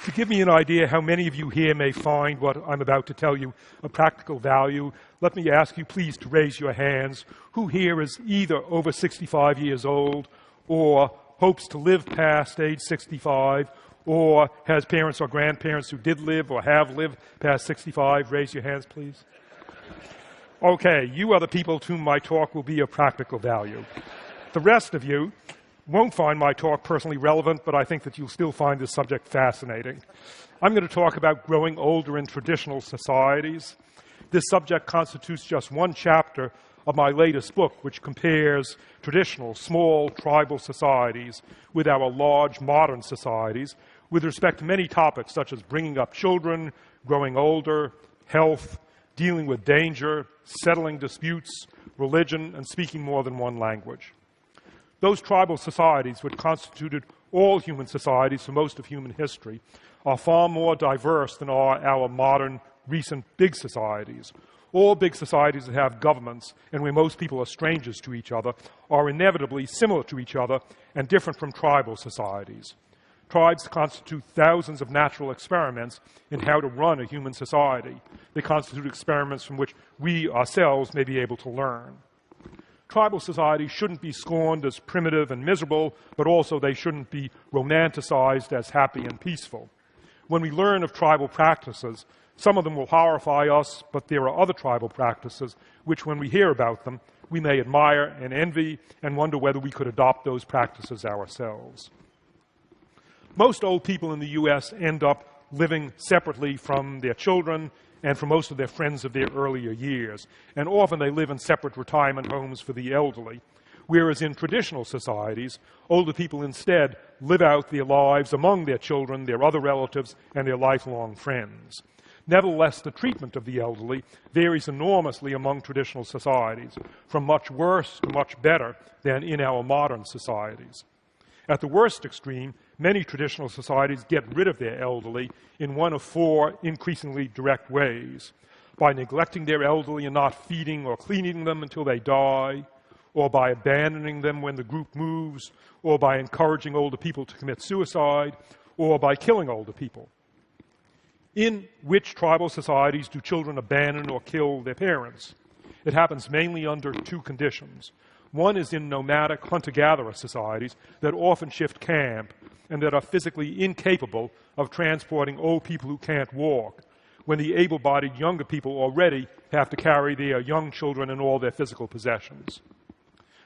To give me an idea how many of you here may find what I'm about to tell you of practical value, let me ask you please to raise your hands. Who here is either over 65 years old or hopes to live past age 65 or has parents or grandparents who did live or have lived past 65? Raise your hands, please. Okay, you are the people to whom my talk will be of practical value. The rest of you won't find my talk personally relevant, but I think that you'll still find this subject fascinating. I'm going to talk about growing older in traditional societies. This subject constitutes just one chapter of my latest book, which compares traditional, small, tribal societies with our large, modern societies with respect to many topics such as bringing up children, growing older, health, dealing with danger, settling disputes, religion, and speaking more than one language. Those tribal societies, which constituted all human societies for most of human history, are far more diverse than are our modern, recent big societies. All big societies that have governments, and where most people are strangers to each other, are inevitably similar to each other and different from tribal societies. Tribes constitute thousands of natural experiments in how to run a human society. They constitute experiments from which we ourselves may be able to learn. Tribal societies shouldn't be scorned as primitive and miserable, but also they shouldn't be romanticized as happy and peaceful. When we learn of tribal practices, some of them will horrify us, but there are other tribal practices which, when we hear about them, we may admire and envy and wonder whether we could adopt those practices ourselves. Most old people in the U.S. end up living separately from their children and from most of their friends of their earlier years, and often they live in separate retirement homes for the elderly, whereas in traditional societies, older people instead live out their lives among their children, their other relatives, and their lifelong friends. Nevertheless, the treatment of the elderly varies enormously among traditional societies, from much worse to much better than in our modern societies. At the worst extreme, many traditional societies get rid of their elderly in one of four increasingly direct ways: by neglecting their elderly and not feeding or cleaning them until they die, or by abandoning them when the group moves, or by encouraging older people to commit suicide, or by killing older people. In which tribal societies do children abandon or kill their parents? It happens mainly under two conditions. One is in nomadic hunter-gatherer societies that often shift camp and that are physically incapable of transporting old people who can't walk, when the able-bodied younger people already have to carry their young children and all their physical possessions.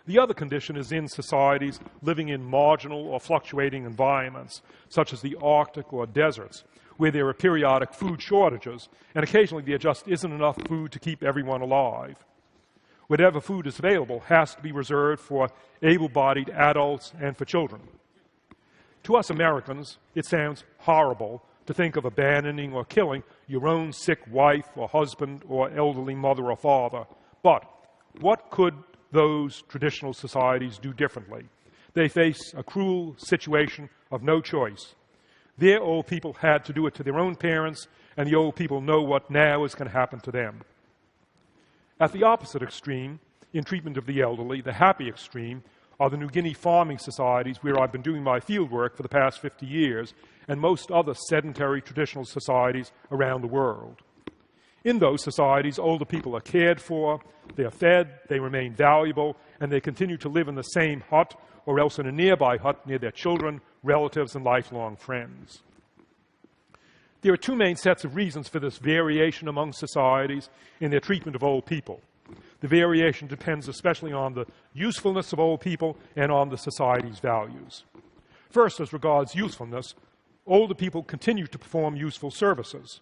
The other condition is in societies living in marginal or fluctuating environments, such as the Arctic or deserts, where there are periodic food shortages, and occasionally there just isn't enough food to keep everyone alive. Whatever food is available has to be reserved for able-bodied adults and for children. To us Americans, it sounds horrible to think of abandoning or killing your own sick wife or husband or elderly mother or father. But what could those traditional societies do differently? They face a cruel situation of no choice. Their old people had to do it to their own parents, and the old people know what now is going to happen to them. At the opposite extreme, in treatment of the elderly, the happy extreme, are the New Guinea farming societies where I've been doing my field work for the past 50 years, and most other sedentary traditional societies around the world. In those societies, older people are cared for, they are fed, they remain valuable, and they continue to live in the same hut or else in a nearby hut near their children, relatives, and lifelong friends. There are two main sets of reasons for this variation among societies in their treatment of old people. The variation depends especially on the usefulness of old people and on the society's values. First, as regards usefulness, older people continue to perform useful services.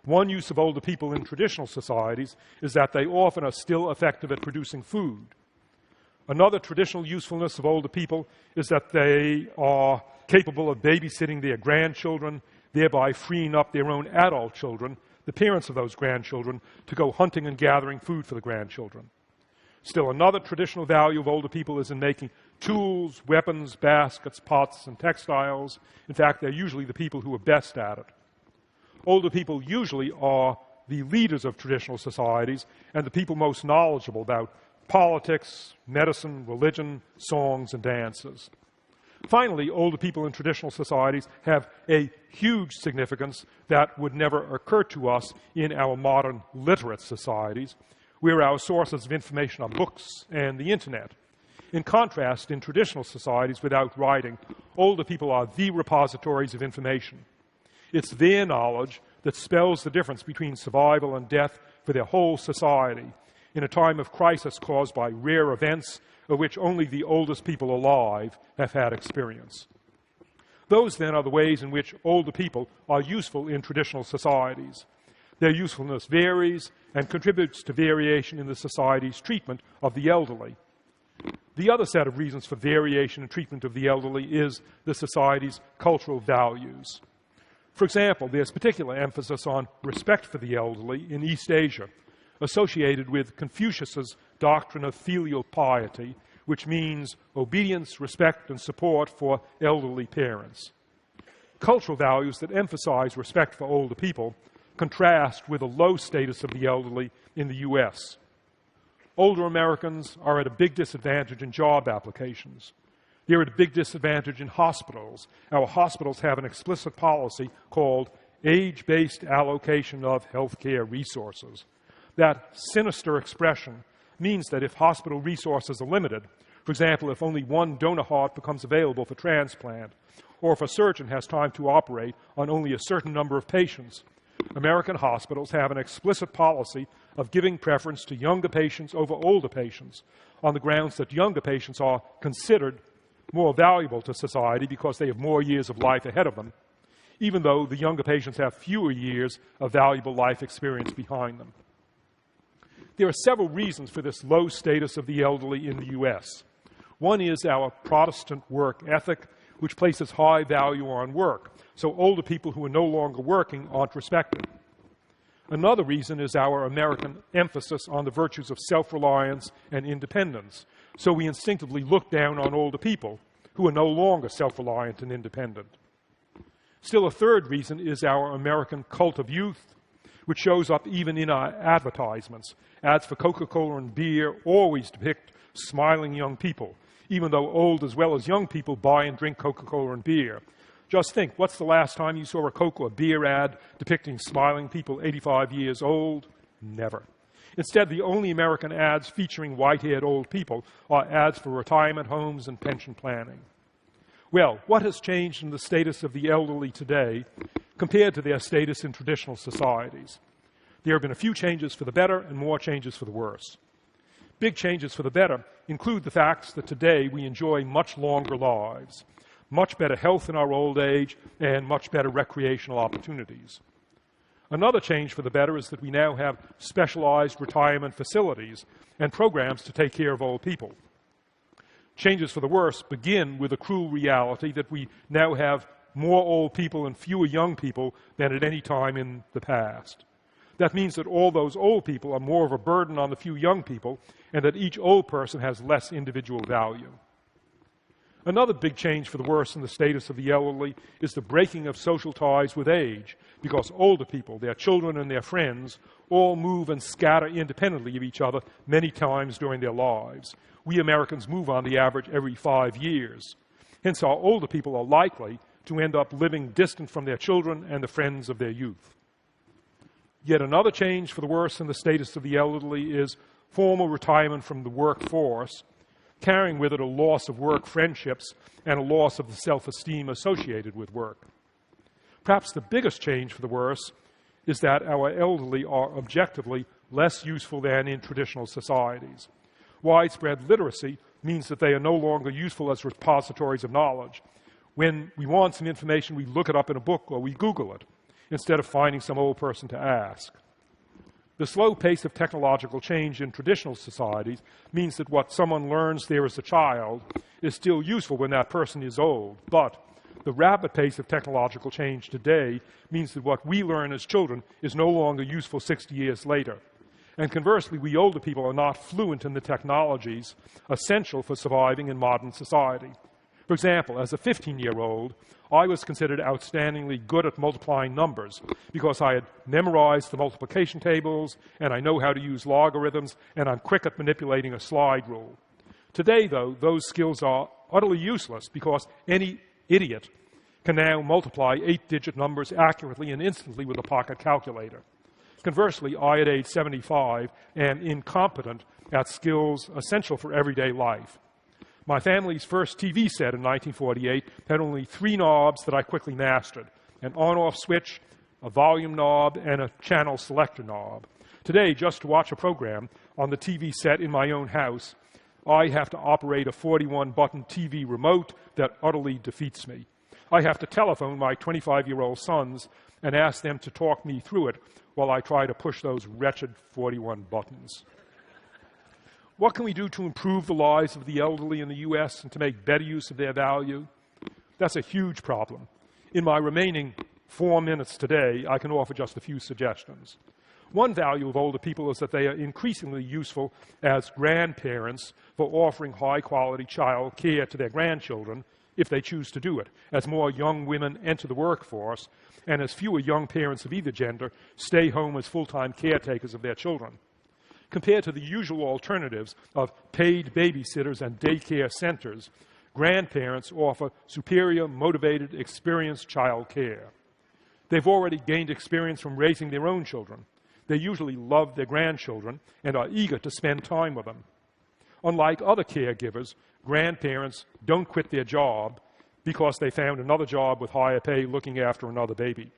One use of older people in traditional societies is that they often are still effective at producing food. Another traditional usefulness of older people is that they are capable of babysitting their grandchildren, thereby freeing up their own adult children, the parents of those grandchildren, to go hunting and gathering food for the grandchildren. Still, another traditional value of older people is in making tools, weapons, baskets, pots, and textiles. In fact, they're usually the people who are best at it. Older people usually are the leaders of traditional societies and the people most knowledgeable about politics, medicine, religion, songs, and dances. Finally, older people in traditional societies have a huge significance that would never occur to us in our modern literate societies, where our sources of information are books and the internet. In contrast, in traditional societies without writing, older people are the repositories of information. It's their knowledge that spells the difference between survival and death for their whole society in a time of crisis caused by rare events of which only the oldest people alive have had experience. Those, then, are the ways in which older people are useful in traditional societies. Their usefulness varies and contributes to variation in the society's treatment of the elderly. The other set of reasons for variation in treatment of the elderly is the society's cultural values. For example, there's particular emphasis on respect for the elderly in East Asia, associated with Confucius's doctrine of filial piety, which means obedience, respect, and support for elderly parents. Cultural values that emphasize respect for older people contrast with the low status of the elderly in the US. Older Americans are at a big disadvantage in job applications. They're at a big disadvantage in hospitals. Our hospitals have an explicit policy called age-based allocation of healthcare resources. That sinister expression means that if hospital resources are limited, for example, if only one donor heart becomes available for transplant, or if a surgeon has time to operate on only a certain number of patients, American hospitals have an explicit policy of giving preference to younger patients over older patients on the grounds that younger patients are considered more valuable to society because they have more years of life ahead of them, even though the younger patients have fewer years of valuable life experience behind them. There are several reasons for this low status of the elderly in the US. One is our Protestant work ethic, which places high value on work, so older people who are no longer working aren't respected. Another reason is our American emphasis on the virtues of self-reliance and independence, so we instinctively look down on older people who are no longer self-reliant and independent. Still, a third reason is our American cult of youth, which shows up even in our advertisements. Ads for Coca-Cola and beer always depict smiling young people, even though old as well as young people buy and drink Coca-Cola and beer. Just think, what's the last time you saw a Coke or beer ad depicting smiling people 85 years old? Never. Instead, the only American ads featuring white-haired old people are ads for retirement homes and pension planning. Well, what has changed in the status of the elderly today compared to their status in traditional societies? There have been a few changes for the better and more changes for the worse. Big changes for the better include the facts that today we enjoy much longer lives, much better health in our old age, and much better recreational opportunities. Another change for the better is that we now have specialized retirement facilities and programs to take care of old people. Changes for the worse begin with the cruel reality that we now have more old people and fewer young people than at any time in the past. That means that all those old people are more of a burden on the few young people, and that each old person has less individual value. Another big change for the worse in the status of the elderly is the breaking of social ties with age, because older people, their children and their friends, all move and scatter independently of each other many times during their lives. We Americans move on the average every 5 years. Hence, our older people are likely to end up living distant from their children and the friends of their youth. Yet another change for the worse in the status of the elderly is formal retirement from the workforce, carrying with it a loss of work friendships and a loss of the self-esteem associated with work. Perhaps the biggest change for the worse is that our elderly are objectively less useful than in traditional societies. Widespread literacy means that they are no longer useful as repositories of knowledge. When we want some information, we look it up in a book or we Google it, instead of finding some old person to ask. The slow pace of technological change in traditional societies means that what someone learns there as a child is still useful when that person is old, but the rapid pace of technological change today means that what we learn as children is no longer useful 60 years later. And conversely, we older people are not fluent in the technologies essential for surviving in modern society. For example, as a 15-year-old, I was considered outstandingly good at multiplying numbers because I had memorized the multiplication tables, and I know how to use logarithms, and I'm quick at manipulating a slide rule. Today, though, those skills are utterly useless because any idiot can now multiply 8-digit numbers accurately and instantly with a pocket calculator. Conversely, I, at age 75, am incompetent at skills essential for everyday life. My family's first TV set in 1948 had only 3 knobs that I quickly mastered: an on-off switch, a volume knob, and a channel selector knob. Today, just to watch a program on the TV set in my own house, I have to operate a 41-button TV remote that utterly defeats me. I have to telephone my 25-year-old sons and ask them to talk me through it while I try to push those wretched 41 buttons. What can we do to improve the lives of the elderly in the U.S. and to make better use of their value? That's a huge problem. In my remaining 4 minutes today, I can offer just a few suggestions. One value of older people is that they are increasingly useful as grandparents for offering high-quality child care to their grandchildren if they choose to do it, as more young women enter the workforce and as fewer young parents of either gender stay home as full-time caretakers of their children. Compared to the usual alternatives of paid babysitters and daycare centers, grandparents offer superior, motivated, experienced child care. They've already gained experience from raising their own children. They usually love their grandchildren and are eager to spend time with them. Unlike other caregivers, grandparents don't quit their job because they found another job with higher pay looking after another baby.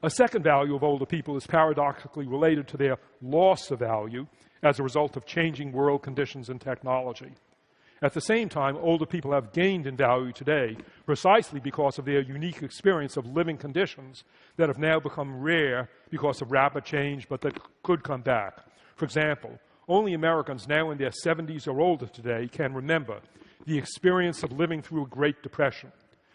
A second value of older people is paradoxically related to their loss of value as a result of changing world conditions and technology. At the same time, older people have gained in value today precisely because of their unique experience of living conditions that have now become rare because of rapid change, but that could come back. For example, only Americans now in their 70s or older today can remember the experience of living through a Great Depression,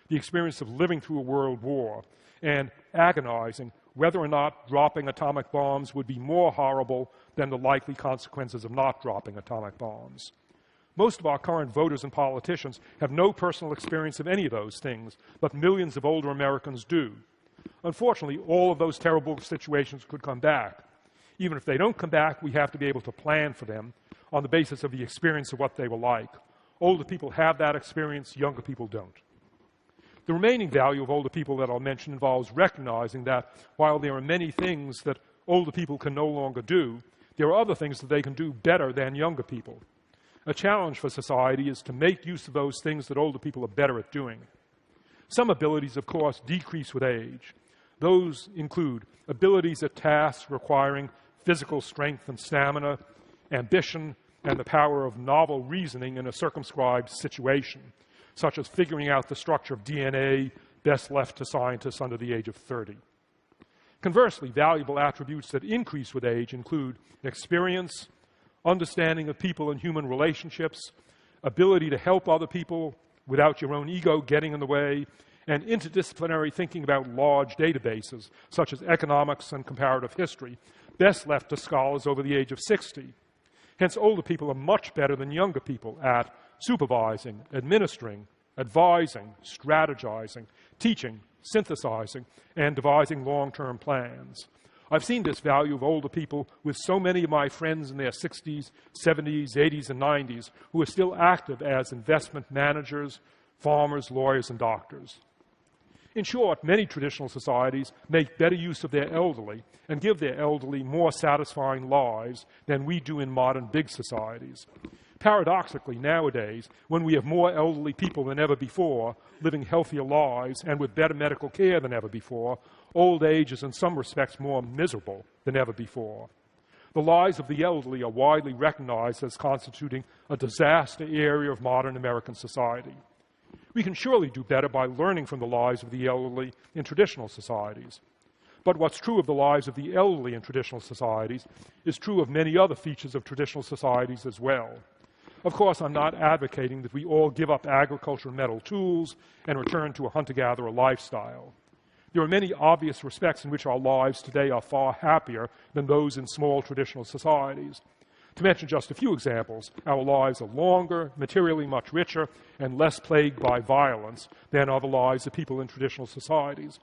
the experience of living through a world war, and agonizing whether or not dropping atomic bombs would be more horrible than the likely consequences of not dropping atomic bombs. Most of our current voters and politicians have no personal experience of any of those things, but millions of older Americans do. Unfortunately, all of those terrible situations could come back. Even if they don't come back, we have to be able to plan for them on the basis of the experience of what they were like. Older people have that experience, younger people don't. The remaining value of older people that I'll mention involves recognizing that while there are many things that older people can no longer do, there are other things that they can do better than younger people. A challenge for society is to make use of those things that older people are better at doing. Some abilities, of course, decrease with age. Those include abilities at tasks requiring physical strength and stamina, ambition, and the power of novel reasoning in a circumscribed situation, such as figuring out the structure of DNA best left to scientists under the age of 30. Conversely, valuable attributes that increase with age include experience, understanding of people and human relationships, ability to help other people without your own ego getting in the way, and interdisciplinary thinking about large databases, such as economics and comparative history, best left to scholars over the age of 60. Hence, older people are much better than younger people at supervising, administering, advising, strategizing, teaching, synthesizing, and devising long-term plans. I've seen this value of older people with so many of my friends in their 60s, 70s, 80s, and 90s who are still active as investment managers, farmers, lawyers, and doctors. In short, many traditional societies make better use of their elderly and give their elderly more satisfying lives than we do in modern big societies. Paradoxically, nowadays, when we have more elderly people than ever before, living healthier lives and with better medical care than ever before, old age is in some respects more miserable than ever before. The lives of the elderly are widely recognized as constituting a disaster area of modern American society. We can surely do better by learning from the lives of the elderly in traditional societies. But what's true of the lives of the elderly in traditional societies is true of many other features of traditional societies as well. Of course, I'm not advocating that we all give up agriculture and metal tools and return to a hunter-gatherer lifestyle. There are many obvious respects in which our lives today are far happier than those in small traditional societies. To mention just a few examples, our lives are longer, materially much richer, and less plagued by violence than are the lives of people in traditional societies.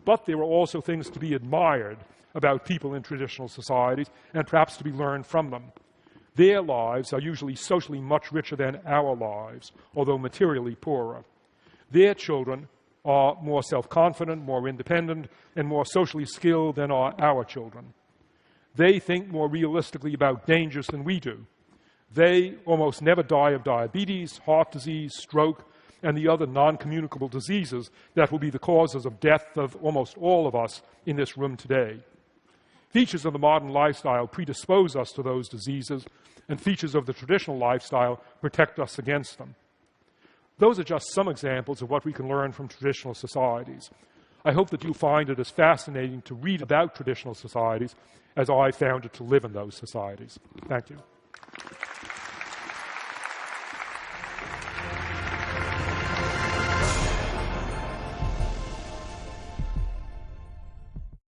But there are also things to be admired about people in traditional societies and perhaps to be learned from them. Their lives are usually socially much richer than our lives, although materially poorer. Their children are more self-confident, more independent, and more socially skilled than are our children. They think more realistically about dangers than we do. They almost never die of diabetes, heart disease, stroke, and the other non-communicable diseases that will be the causes of death of almost all of us in this room today. Features of the modern lifestyle predispose us to those diseases, and features of the traditional lifestyle protect us against them. Those are just some examples of what we can learn from traditional societies. I hope that you'll find it as fascinating to read about traditional societies as I found it to live in those societies. Thank you.